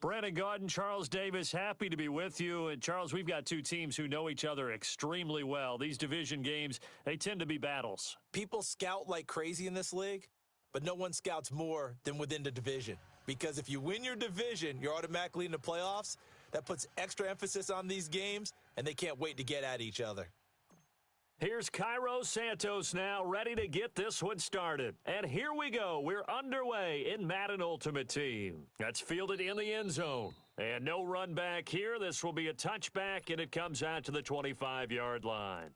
Brandon Gaudin, Charles Davis, happy to be with you. And Charles, we've got two teams who know each other extremely well. These division games, they tend to be battles. People scout like crazy in this league, but no one scouts more than within the division. Because if you win your division, you're automatically in the playoffs. That puts extra emphasis on these games, and they can't wait to get at each other. Here's Cairo Santos now, ready to get this one started. And here we go. We're underway in Madden Ultimate Team. That's fielded in the end zone. And no run back here. This will be a touchback, and it comes out to the 25-yard line.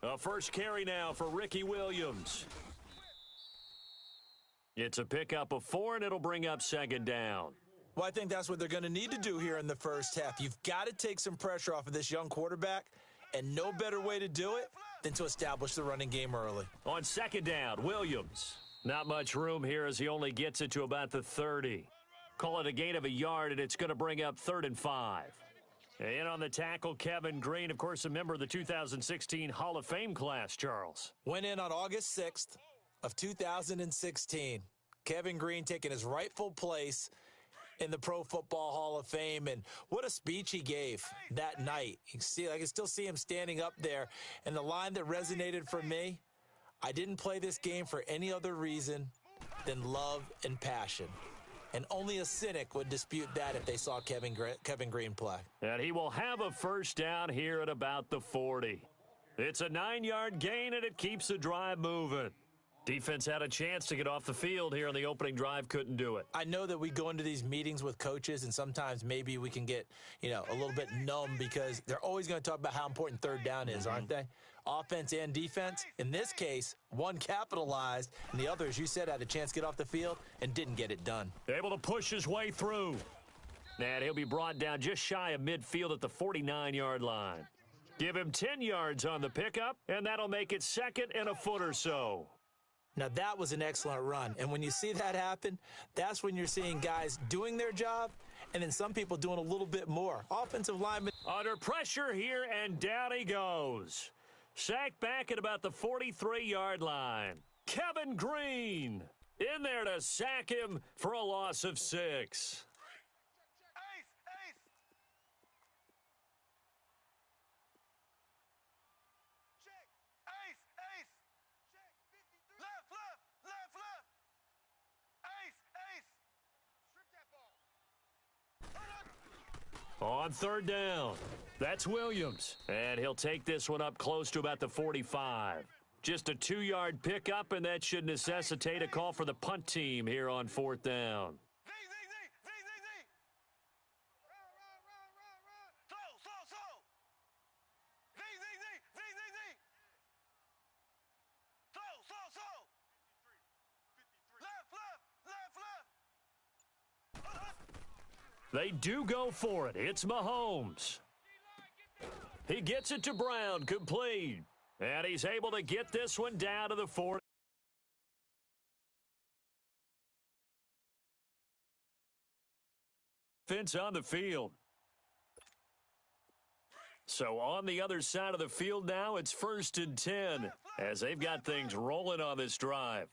A first carry now for Ricky Williams. It's a pickup of 4, and it'll bring up second down. Well, I think that's what they're going to need to do here in the first half. You've got to take some pressure off of this young quarterback, and no better way to do it than to establish the running game early. On second down, Williams. Not much room here as he only gets it to about the 30. Call it a gain of a yard, and it's going to bring up 3rd and 5. In on the tackle, Kevin Green, of course, a member of the 2016 Hall of Fame class, Charles. Went in on August 6th of 2016. Kevin Green taking his rightful place in the Pro Football Hall of Fame, and what a speech he gave that night. You can see, I can still see him standing up there, and the line that resonated for me, I didn't play this game for any other reason than love and passion. And only a cynic would dispute that if they saw Kevin Green play. And he will have a first down here at about the 40. It's a 9-yard gain, and it keeps the drive moving. Defense had a chance to get off the field here on the opening drive, couldn't do it. I know that we go into these meetings with coaches, and sometimes maybe we can get, a little bit numb because they're always going to talk about how important third down is, aren't they? Offense and defense. In this case, one capitalized, and the other, as you said, had a chance to get off the field and didn't get it done. Able to push his way through. And he'll be brought down just shy of midfield at the 49-yard line. Give him 10 yards on the pickup, and that'll make it 2nd and a foot or so. Now, that was an excellent run. And when you see that happen, that's when you're seeing guys doing their job and then some people doing a little bit more. Offensive linemen. Under pressure here, and down he goes. Sacked back at about the 43-yard line. Kevin Green in there to sack him for a loss of 6. On 3rd down, that's Williams. And he'll take this one up close to about the 45. Just a 2-yard pickup, and that should necessitate a call for the punt team here on 4th down. They do go for it. It's Mahomes. He gets it to Brown, complete. And he's able to get this one down to the 40. Offense on the field. So on the other side of the field now, it's 1st and 10 as they've got things rolling on this drive.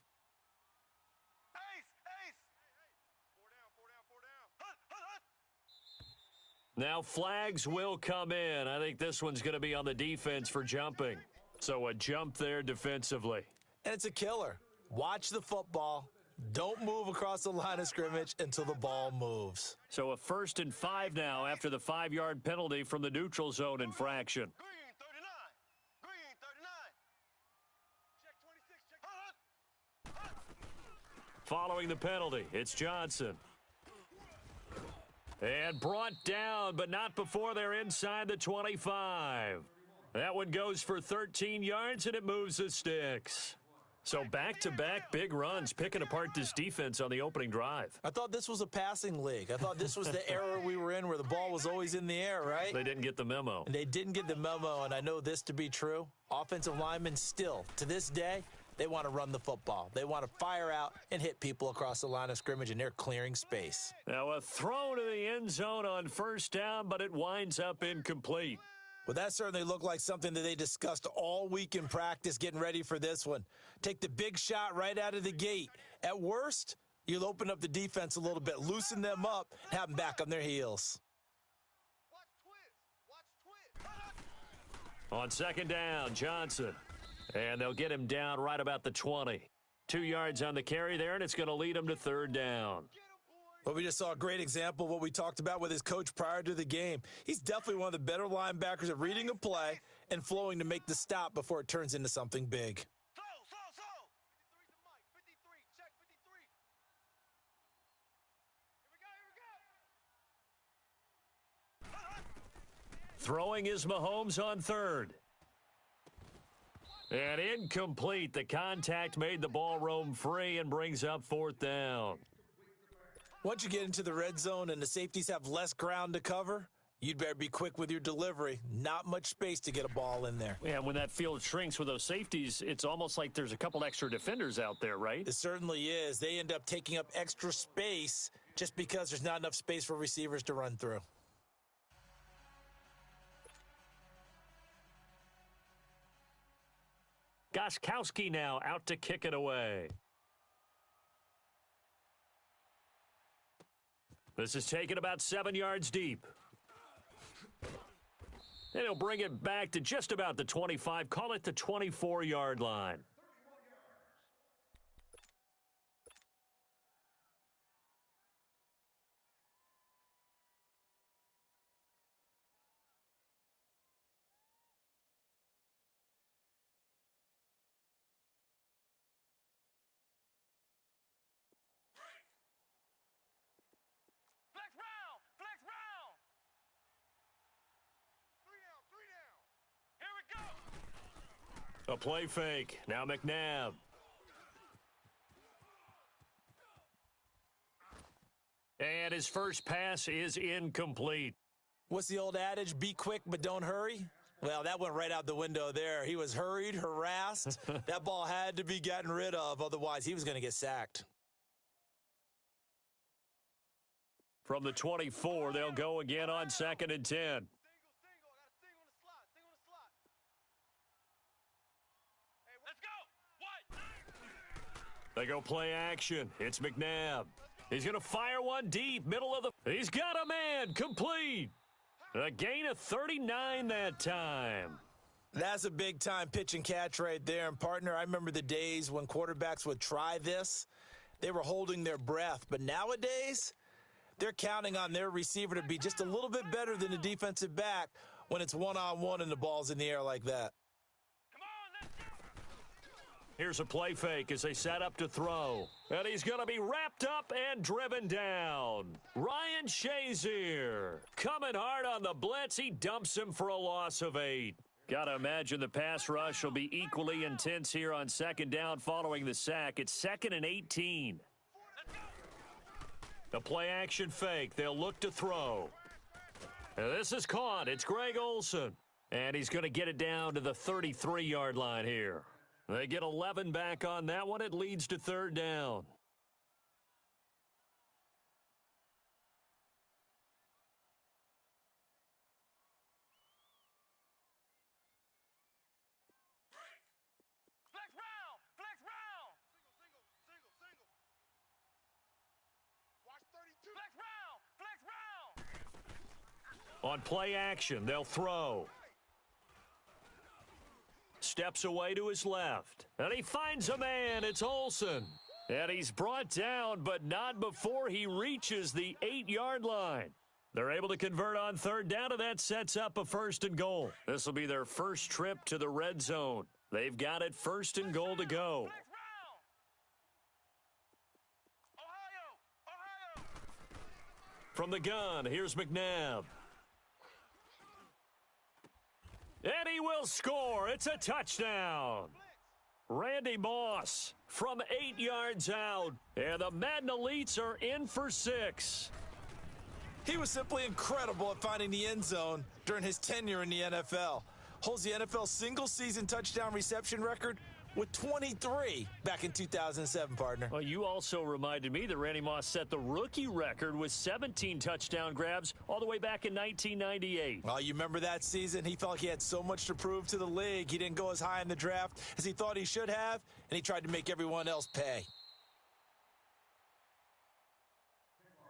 Now flags will come in. I think this one's going to be on the defense for jumping. So a jump there defensively. And it's a killer. Watch the football. Don't move across the line of scrimmage until the ball moves. So a 1st and 5 now after the 5-yard penalty from the neutral zone infraction. Green 39. Green 39. Check 26. Check. Following the penalty, it's Johnson. And brought down, but not before they're inside the 25. That one goes for 13 yards, and it moves the sticks. So back-to-back big runs, picking apart this defense on the opening drive. I thought this was a passing league. I thought this was the era we were in where the ball was always in the air, right? They didn't get the memo. And they didn't get the memo, and I know this to be true. Offensive linemen still, to this day, they want to run the football. They want to fire out and hit people across the line of scrimmage, and they're clearing space. Now a throw to the end zone on first down, but it winds up incomplete. Well, that certainly looked like something that they discussed all week in practice getting ready for this one. Take the big shot right out of the gate. At worst, you'll open up the defense a little bit, loosen them up, and have them back on their heels. On second down, Johnson. And they'll get him down right about the 20. 2 yards on the carry there, and it's going to lead him to third down. Well, we just saw a great example of what we talked about with his coach prior to the game. He's definitely one of the better linebackers at reading a play and flowing to make the stop before it turns into something big. 53's the mic. 53, check 53. Here we go. Throwing is Mahomes on third. And incomplete. The contact made the ball roam free and brings up fourth down. Once you get into the red zone and the safeties have less ground to cover, you'd better be quick with your delivery. Not much space to get a ball in there. Yeah, when that field shrinks with those safeties, it's almost like there's a couple extra defenders out there, right? It certainly is. They end up taking up extra space just because there's not enough space for receivers to run through. Gostkowski now out to kick it away. This is taken about 7 yards deep. And he'll bring it back to just about the 25, call it the 24-yard line. Flex round. 3 down. Here we go. A play fake. Now McNabb. And his first pass is incomplete. What's the old adage? Be quick, but don't hurry? Well, that went right out the window there. He was hurried, harassed. That ball had to be gotten rid of. Otherwise, he was going to get sacked. From the 24, they'll go again on 2nd and 10. Single. I got a single on the slot. Hey, let's go. What? They go play action. It's McNabb. He's going to fire one deep, middle of the... He's got a man, complete. A gain of 39 that time. That's a big-time pitch and catch right there. And, partner, I remember the days when quarterbacks would try this. They were holding their breath. But nowadays, they're counting on their receiver to be just a little bit better than the defensive back when it's one-on-one and the ball's in the air like that. Come on, let's go. Here's a play fake as they set up to throw. And he's going to be wrapped up and driven down. Ryan Shazier coming hard on the blitz. He dumps him for a loss of 8. Got to imagine the pass rush will be equally intense here on 2nd down following the sack. It's 2nd and 18. The play action fake. They'll look to throw. And this is caught. It's Greg Olsen. And he's going to get it down to the 33-yard line here. They get 11 back on that one. It leads to 3rd down. Flex round. Single. Watch 32. Flex round. On play action, they'll throw. Steps away to his left. And he finds a man. It's Olsen. And he's brought down, but not before he reaches the 8-yard line. They're able to convert on 3rd down, and that sets up a 1st and goal. This will be their first trip to the red zone. They've got it 1st and goal to go. Flex round. Ohio. From the gun, here's McNabb. And he will score. It's a touchdown. Randy Moss from 8 yards out. And the Madden Elites are in for 6. He was simply incredible at finding the end zone during his tenure in the NFL. Holds the NFL single-season touchdown reception record with 23 back in 2007, partner. Well, you also reminded me that Randy Moss set the rookie record with 17 touchdown grabs all the way back in 1998. Well, you remember that season? He felt he had so much to prove to the league. He didn't go as high in the draft as he thought he should have, and he tried to make everyone else pay.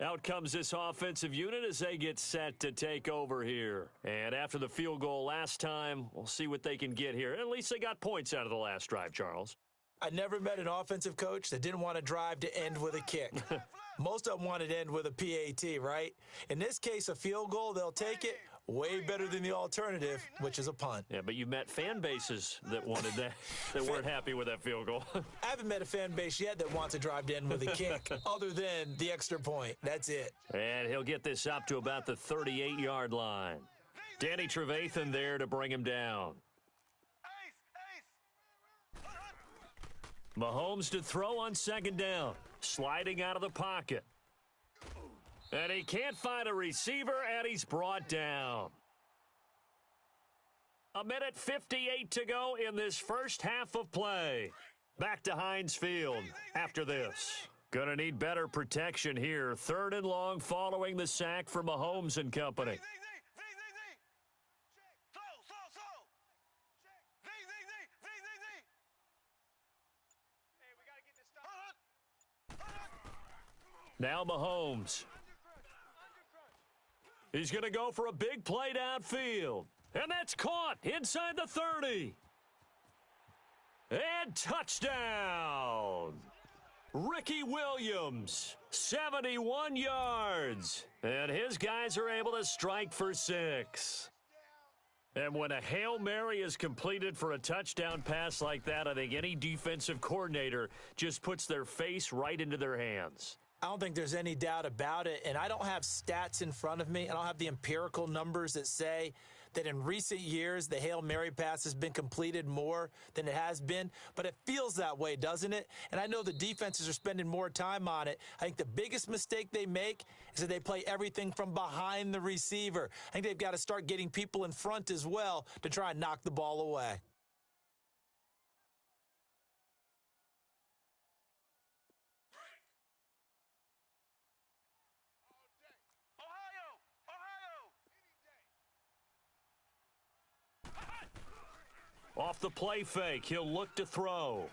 Out comes this offensive unit as they get set to take over here. And after the field goal last time, we'll see what they can get here. At least they got points out of the last drive, Charles. I never met an offensive coach that didn't want to drive to end with a kick. Most of them wanted to end with a PAT, right? In this case, a field goal, they'll take it. Way better than the alternative, which is a punt. Yeah, but you met fan bases that wanted that, that weren't happy with that field goal. I haven't met a fan base yet that wants to drive to end with a kick, other than the extra point. That's it. And he'll get this up to about the 38-yard line. Danny Trevathan there to bring him down. Mahomes to throw on second down. Sliding out of the pocket. And he can't find a receiver, and he's brought down. 1:58 to go in this first half of play. Back to Heinz Field after this. Gonna need better protection here. 3rd and long following the sack for Mahomes and company. Now Mahomes. He's going to go for a big play downfield. And that's caught inside the 30. And touchdown. Ricky Williams, 71 yards. And his guys are able to strike for 6. And when a Hail Mary is completed for a touchdown pass like that, I think any defensive coordinator just puts their face right into their hands. I don't think there's any doubt about it, and I don't have stats in front of me. I don't have the empirical numbers that say that in recent years the Hail Mary pass has been completed more than it has been, but it feels that way, doesn't it? And I know the defenses are spending more time on it. I think the biggest mistake they make is that they play everything from behind the receiver. I think they've got to start getting people in front as well to try and knock the ball away. Off the play fake, he'll look to throw.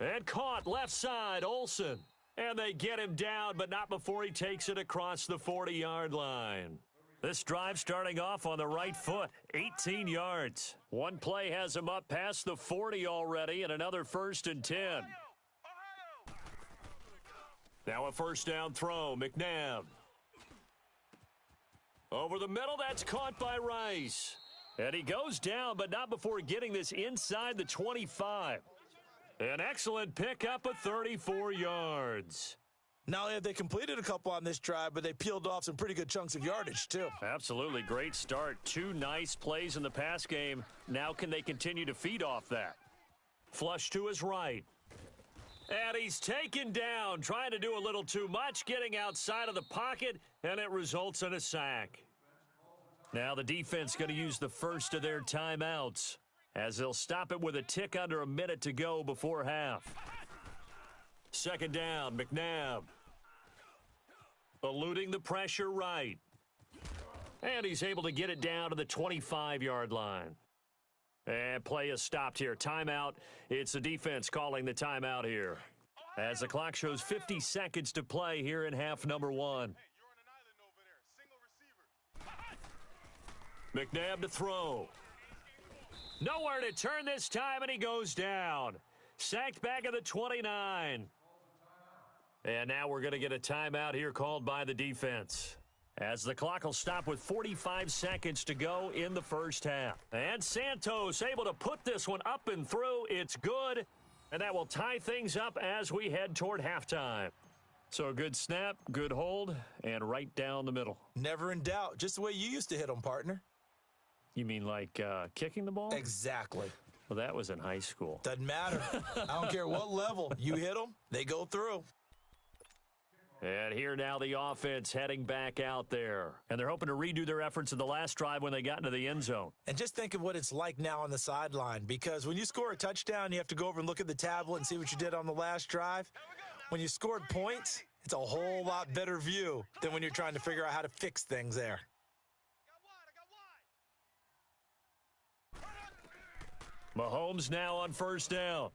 And caught left side, Olsen. And they get him down, but not before he takes it across the 40-yard line. This drive starting off on the right foot, 18 yards. One play has him up past the 40 already, and another 1st and 10. Now a first down throw, McNabb. Over the middle, that's caught by Rice. And he goes down, but not before getting this inside the 25. An excellent pickup of 34 yards. Not only have they completed a couple on this drive, but they peeled off some pretty good chunks of yardage, too. Absolutely. Great start. 2 nice plays in the pass game. Now can they continue to feed off that? Flush to his right. And he's taken down, trying to do a little too much, getting outside of the pocket, and it results in a sack. Now the defense going to use the first of their timeouts as they'll stop it with a tick under a minute to go before half. Second down, McNabb. Eluding the pressure right. And he's able to get it down to the 25-yard line. And play is stopped here. Timeout. It's the defense calling the timeout here. As the clock shows 50 seconds to play here in half number 1. McNabb to throw. Nowhere to turn this time, and he goes down. Sacked back at the 29. And now we're going to get a timeout here called by the defense, as the clock will stop with 45 seconds to go in the first half. And Santos able to put this one up and through. It's good, and that will tie things up as we head toward halftime. So a good snap, good hold, and right down the middle. Never in doubt. Just the way you used to hit them, partner. You mean like kicking the ball? Exactly. Well, that was in high school. Doesn't matter. I don't care what level. You hit them, they go through. And here now the offense heading back out there. And they're hoping to redo their efforts in the last drive when they got into the end zone. And just think of what it's like now on the sideline, because when you score a touchdown, you have to go over and look at the tablet and see what you did on the last drive. When you scored points, it's a whole lot better view than when you're trying to figure out how to fix things there. Mahomes now on first down.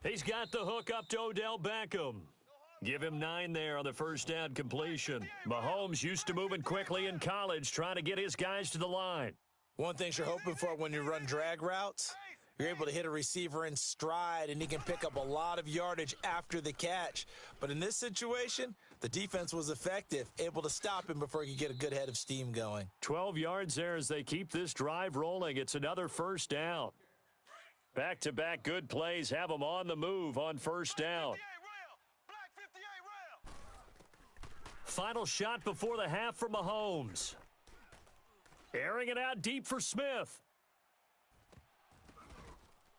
He's got the hook up to Odell Beckham. Give him 9 there on the first down completion. Mahomes used to moving quickly in college, trying to get his guys to the line. One thing you're hoping for when you run drag routes, you're able to hit a receiver in stride, and he can pick up a lot of yardage after the catch. But in this situation, the defense was effective, able to stop him before he could get a good head of steam going. 12 yards there as they keep this drive rolling. It's another first down. Back-to-back good plays have them on the move on first down. Final shot before the half for Mahomes. Airing it out deep for Smith.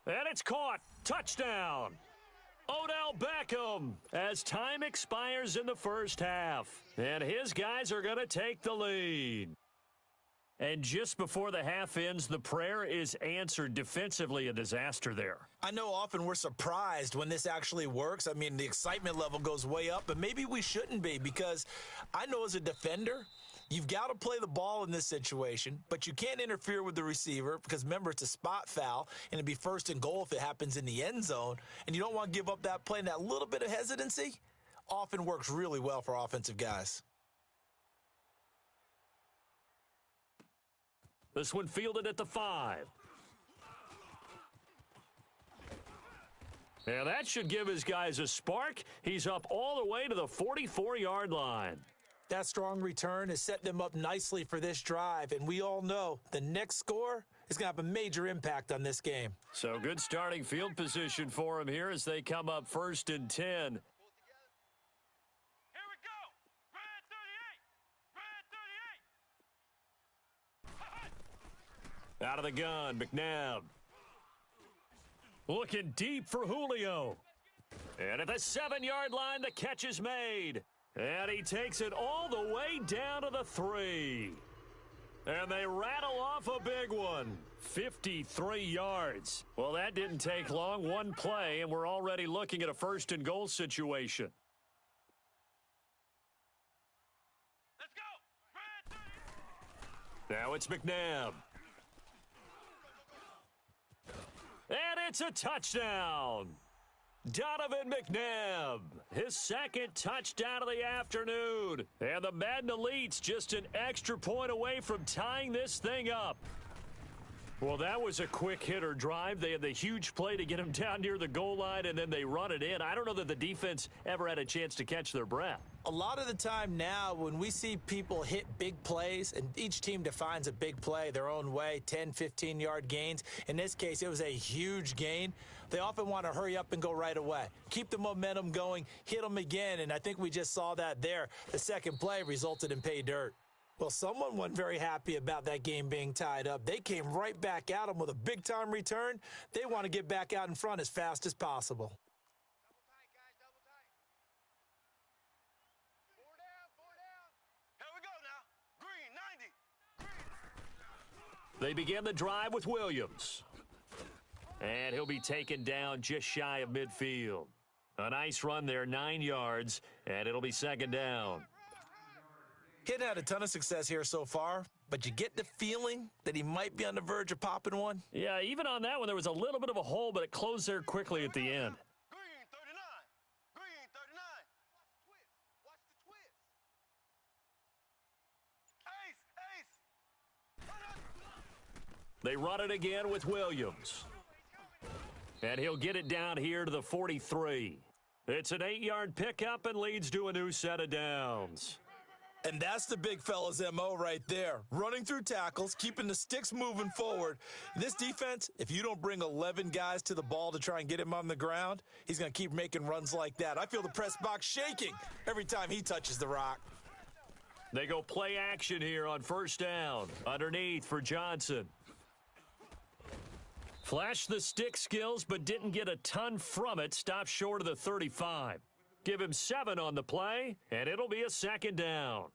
And it's caught. Touchdown. Odell Beckham as time expires in the first half. And his guys are going to take the lead. And just before the half ends, the prayer is answered. Defensively, a disaster there. I know often we're surprised when this actually works. I mean, the excitement level goes way up, but maybe we shouldn't be, because I know as a defender, you've got to play the ball in this situation, but you can't interfere with the receiver because, remember, it's a spot foul, and it'd be first and goal if it happens in the end zone, and you don't want to give up that play. And that little bit of hesitancy often works really well for offensive guys. This one fielded at the 5. Now that should give his guys a spark. He's up all the way to the 44-yard line. That strong return has set them up nicely for this drive, and we all know the next score is going to have a major impact on this game. So good starting field position for him here as they come up 1st and 10. Out of the gun, McNabb. Looking deep for Julio. And at the 7-yard line, the catch is made. And he takes it all the way down to the 3. And they rattle off a big one. 53 yards. Well, that didn't take long. One play, and we're already looking at a 1st and goal situation. Let's go. Now it's McNabb. And it's a touchdown. Donovan McNabb, his 2nd touchdown of the afternoon. And the Madden Elites just an extra point away from tying this thing up. Well, that was a quick hitter drive. They had the huge play to get him down near the goal line, and then they run it in. I don't know that the defense ever had a chance to catch their breath. A lot of the time now when we see people hit big plays, and each team defines a big play their own way, 10, 15-yard gains. In this case, it was a huge gain. They often want to hurry up and go right away. Keep the momentum going, hit them again, and I think we just saw that there. The second play resulted in pay dirt. Well, someone wasn't very happy about that game being tied up. They came right back at them with a big-time return. They want to get back out in front as fast as possible. Double tight, guys, double tight. 4 down, 4 down. Here we go now. Green, 90. Green. They begin the drive with Williams. And he'll be taken down just shy of midfield. A nice run there, 9 yards, and it'll be 2nd down. Kid had a ton of success here so far, but you get the feeling that he might be on the verge of popping one. Yeah, even on that one, there was a little bit of a hole, but it closed there quickly at the end. Green, 39. Green, 39. Watch the twist. Ace, ace. They run it again with Williams. And he'll get it down here to the 43. It's an 8-yard pickup and leads to a new set of downs. And that's the big fella's MO right there. Running through tackles, keeping the sticks moving forward. This defense, if you don't bring 11 guys to the ball to try and get him on the ground, he's going to keep making runs like that. I feel the press box shaking every time he touches the rock. They go play action here on 1st down. Underneath for Johnson. Flashed the stick skills, but didn't get a ton from it. Stopped short of the 35. Give him 7 on the play, and it'll be a second down.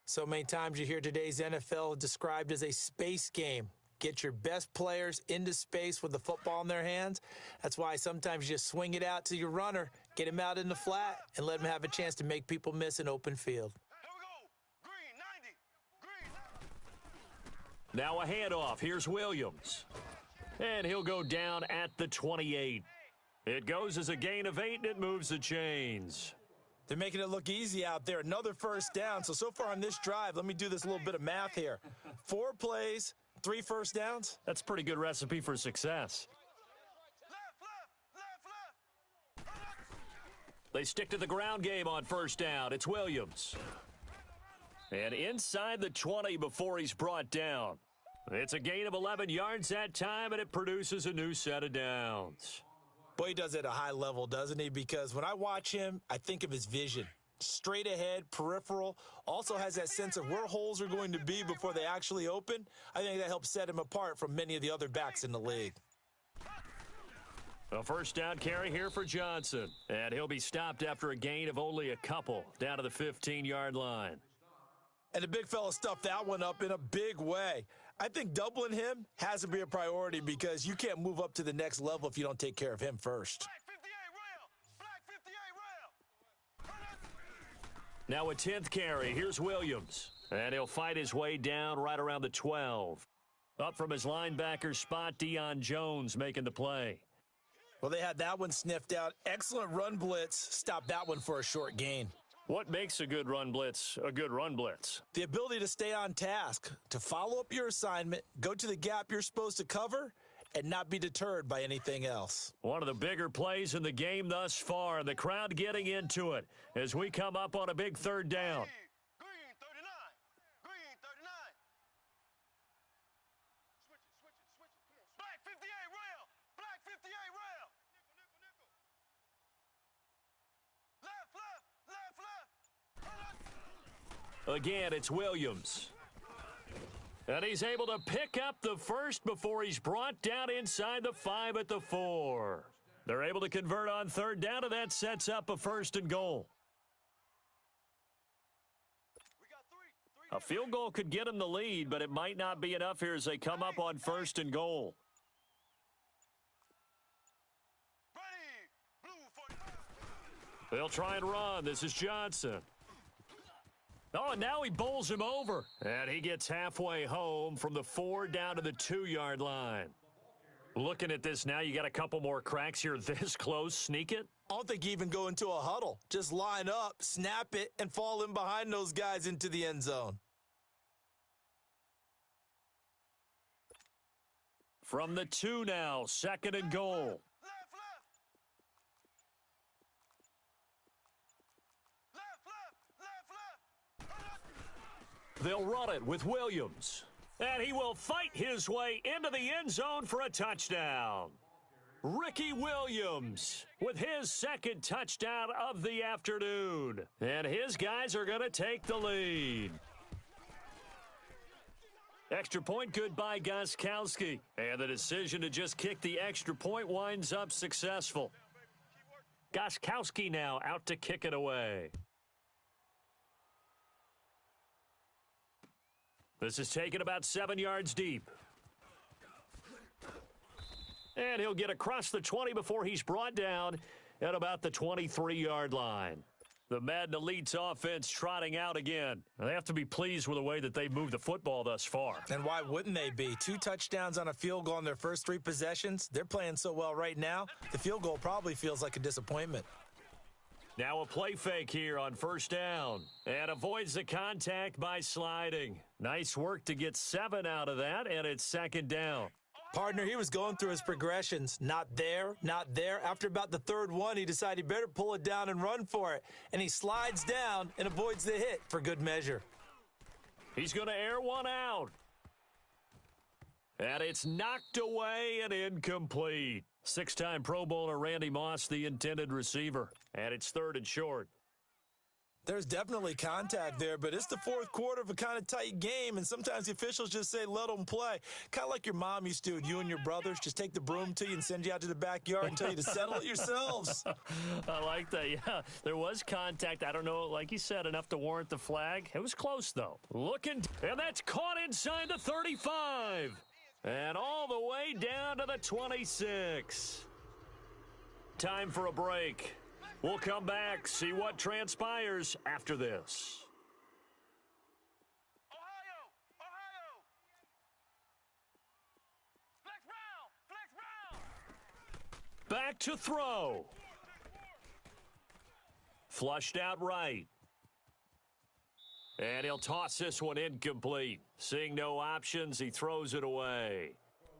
So many times you hear today's NFL described as a space game. Get your best players into space with the football in their hands. That's why sometimes you just swing it out to your runner, get him out in the flat, and let him have a chance to make people miss an open field. Here we go. Green 90. Green 90. Now a handoff. Here's Williams. And he'll go down at the 28. It goes as a gain of 8, and it moves the chains. They're making it look easy out there. Another first down. So far on this drive, let me do this little bit of math here. 4 plays, 3 first downs. That's a pretty good recipe for success. Left. They stick to the ground game on first down. It's Williams. And inside the 20 before he's brought down. It's a gain of 11 yards that time, and it produces a new set of downs. Boy, he does it at a high level, doesn't he? Because when I watch him, I think of his vision. Straight ahead, peripheral, also has that sense of where holes are going to be before they actually open. I think that helps set him apart from many of the other backs in the league. A first down carry here for Johnson. And he'll be stopped after a gain of only a couple down to the 15-yard line. And the big fella stuffed that one up in a big way. I think doubling him has to be a priority because you can't move up to the next level if you don't take care of him first. Black 58 rail. Now a 10th carry. Here's Williams. And he'll fight his way down right around the 12. Up from his linebacker spot, Deion Jones making the play. Well, they had that one sniffed out. Excellent run blitz. Stopped that one for a short gain. What makes a good run blitz a good run blitz? The ability to stay on task, to follow up your assignment, go to the gap you're supposed to cover, and not be deterred by anything else. One of the bigger plays in the game thus far, and the crowd getting into it as we come up on a big third down. Green 39. Green 39. Switch it. Come on. Black 58 rail. Black 58 rail. Left. Again, it's Williams. And he's able to pick up the first before he's brought down inside the 5 at the 4. They're able to convert on third down, and that sets up a 1st and goal. We got three. A field goal could get them the lead, but it might not be enough here as they come up on 1st and goal. Ready. Blue 45. They'll try and run. This is Johnson. Oh, and now he bowls him over. And he gets halfway home from the 4 down to the 2-yard line. Looking at this now, you got a couple more cracks here this close. Sneak it? I don't think you even go into a huddle. Just line up, snap it, and fall in behind those guys into the end zone. From the 2 now, 2nd and goal. They'll run it with Williams. And he will fight his way into the end zone for a touchdown. Ricky Williams with his 2nd touchdown of the afternoon. And his guys are going to take the lead. Extra point good by Gostkowski. And the decision to just kick the extra point winds up successful. Gostkowski now out to kick it away. This is taken about 7 yards deep. And he'll get across the 20 before he's brought down at about the 23-yard line. The Madden Elite's offense trotting out again. They have to be pleased with the way that they've moved the football thus far. And why wouldn't they be? 2 touchdowns on a field goal in their first 3 possessions. They're playing so well right now, the field goal probably feels like a disappointment. Now a play fake here on first down. And avoids the contact by sliding. Nice work to get 7 out of that, and it's 2nd down. Partner, he was going through his progressions. Not there, not there. After about the 3rd one, he decided he better pull it down and run for it. And he slides down and avoids the hit for good measure. He's going to air one out. And it's knocked away and incomplete. 6-time Pro Bowler Randy Moss, the intended receiver. And it's 3rd and short. There's definitely contact there, but it's the fourth quarter of a kind of tight game, and sometimes the officials just say, let them play. Kind of like your mom used to, you and your brothers just take the broom to you and send you out to the backyard and tell you to settle it yourselves. I like that, yeah. There was contact. I don't know, like you said, enough to warrant the flag. It was close, though. Looking, and that's caught inside the 35. And all the way down to the 26. Time for a break. We'll come back, see what transpires after this. Ohio! Ohio! Flex round! Back to throw. Flushed out right. And he'll toss this one incomplete. Seeing no options, he throws it away.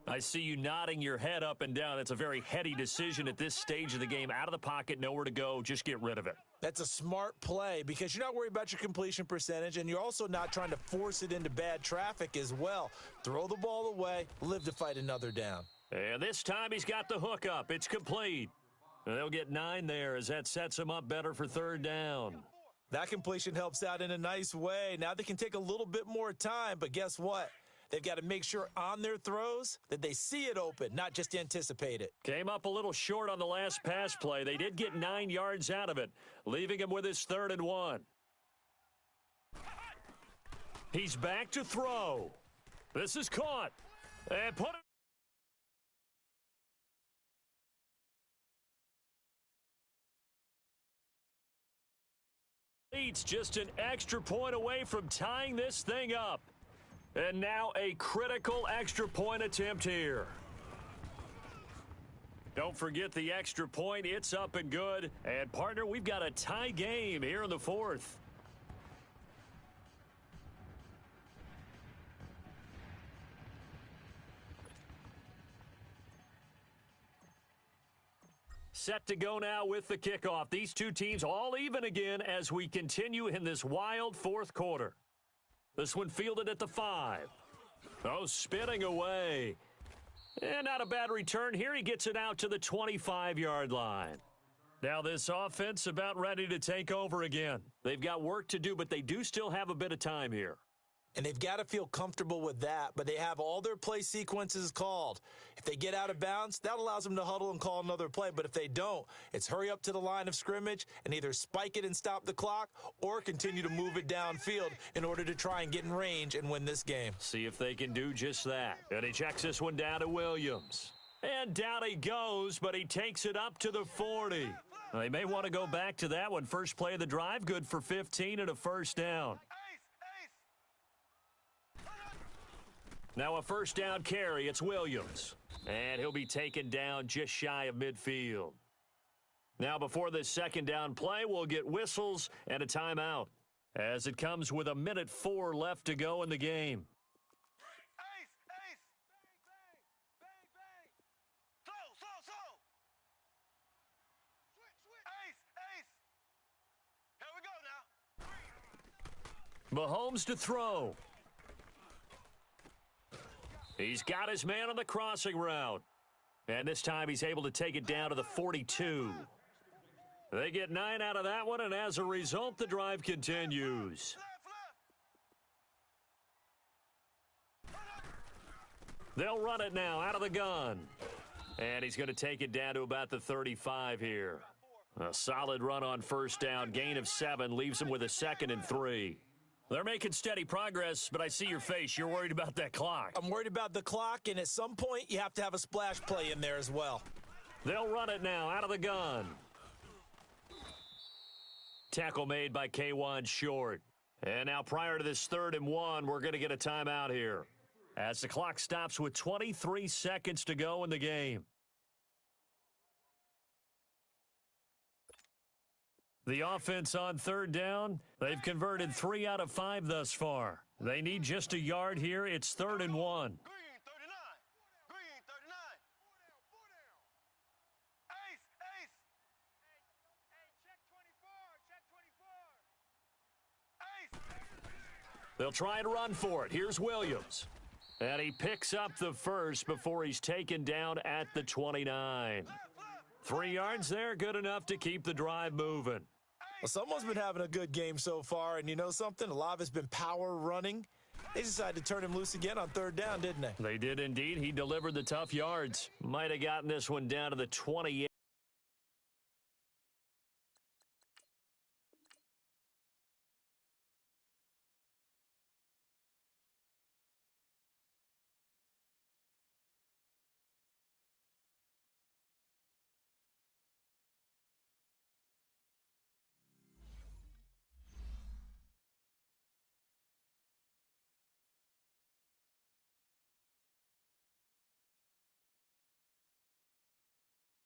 I see you nodding your head up and down. That's a very heady decision at this stage of the game. Out of the pocket, nowhere to go. Just get rid of it. That's a smart play because you're not worried about your completion percentage, and you're also not trying to force it into bad traffic as well. Throw the ball away, live to fight another down. And this time he's got the hook up. It's complete. And they'll get 9 there as that sets him up better for third down. That completion helps out in a nice way. Now they can take a little bit more time, but guess what? They've got to make sure on their throws that they see it open, not just anticipate it. Came up a little short on the last pass play. They did get 9 yards out of it, leaving him with his 3rd and 1. He's back to throw. This is caught. And put it. Leads just an extra point away from tying this thing up. And now a critical extra point attempt here. Don't forget the extra point. It's up and good. And, partner, we've got a tie game here in the 4th. Set to go now with the kickoff. These two teams all even again as we continue in this wild 4th quarter. This one fielded at the 5. Oh, spinning away. And not a bad return here. He gets it out to the 25-yard line. Now this offense about ready to take over again. They've got work to do, but they do still have a bit of time here. And they've got to feel comfortable with that, but they have all their play sequences called. If they get out of bounds, that allows them to huddle and call another play. But if they don't, it's hurry up to the line of scrimmage and either spike it and stop the clock or continue to move it downfield in order to try and get in range and win this game. See if they can do just that. And he checks this one down to Williams. And down he goes, but he takes it up to the 40. They may want to go back to that one. First play of the drive, good for 15 and a first down. Now a first down carry. It's Williams. And he'll be taken down just shy of midfield. Now before this second down play, we'll get whistles and a timeout as it comes with 1:04 left to go in the game. Ace! Bang, bang! Slow! Ace! Here we go now. Mahomes to throw. He's got his man on the crossing route. And this time he's able to take it down to the 42. They get 9 out of that one, and as a result, the drive continues. They'll run it now out of the gun. And he's going to take it down to about the 35 here. A solid run on first down. Gain of 7 leaves him with a 2nd and 3. They're making steady progress, but I see your face. You're worried about that clock. I'm worried about the clock, and at some point, you have to have a splash play in there as well. They'll run it now out of the gun. Tackle made by K1 short. And now prior to this 3rd and 1, we're going to get a timeout here as the clock stops with 23 seconds to go in the game. The offense on 3rd down, they've converted 3 out of 5 thus far. They need just a yard here. It's 3rd and 1. Green 39. Ace! Check 24. Ace! They'll try and run for it. Here's Williams. And he picks up the first before he's taken down at the 29. 3 yards there, good enough to keep the drive moving. Well, someone's been having a good game so far, and you know something? A lot of it's been power running. They decided to turn him loose again on third down, didn't they? They did indeed. He delivered the tough yards. Might have gotten this one down to the 28.